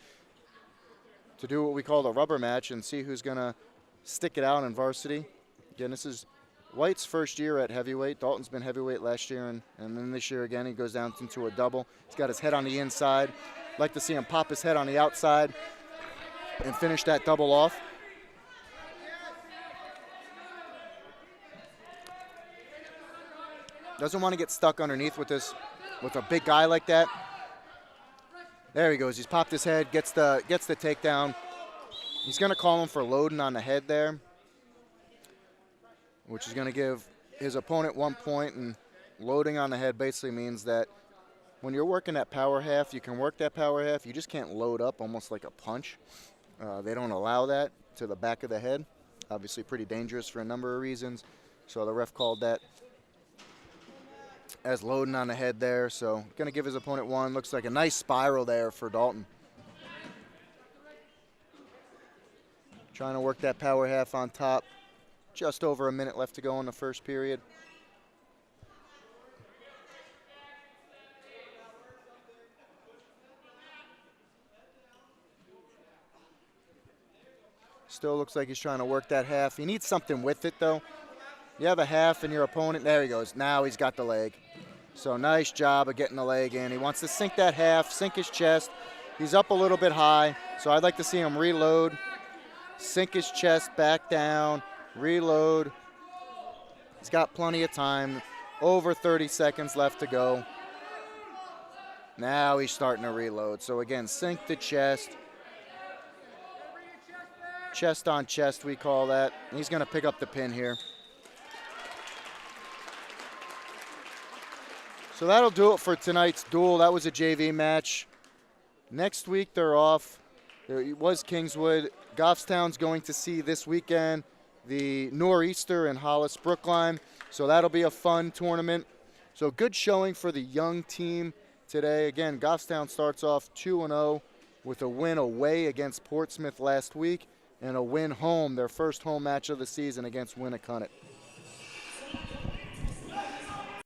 do what we call the rubber match and see who's going to stick it out in varsity. Again, this is White's first year at heavyweight. Dalton's been heavyweight last year, and then this year again he goes down into a double. He's got his head on the inside. Like to see him pop his head on the outside and finish that double off. Doesn't want to get stuck underneath with a big guy like that. There he goes. He's popped his head, gets the takedown. He's going to call him for loading on the head there, which is going to give his opponent 1 point, and loading on the head basically means that when you're working that power half, you can work that power half. You just can't load up almost like a punch. They don't allow that to the back of the head. Obviously pretty dangerous for a number of reasons. So the ref called that as loading on the head there. So going to give his opponent 1. Looks like a nice spiral there for Dalton. Trying to work that power half on top. Just over a minute left to go in the first period. Still looks like he's trying to work that half. He needs something with it, though. You have a half and your opponent, there he goes. Now he's got the leg. So nice job of getting the leg in. He wants to sink that half, sink his chest. He's up a little bit high, so I'd like to see him reload, sink his chest back down, reload. He's got plenty of time. Over 30 seconds left to go. Now he's starting to reload. So again, sink the chest. Chest on chest, we call that. He's going to pick up the pin here. So that'll do it for tonight's duel. That was a JV match. Next week they're off. It was Kingswood. Goffstown's going to see this weekend the Nor'easter in Hollis Brookline. So that'll be a fun tournament. So good showing for the young team today. Again, Goffstown starts off 2-0 with a win away against Portsmouth last week and a win home, their first home match of the season against Winnacunnet.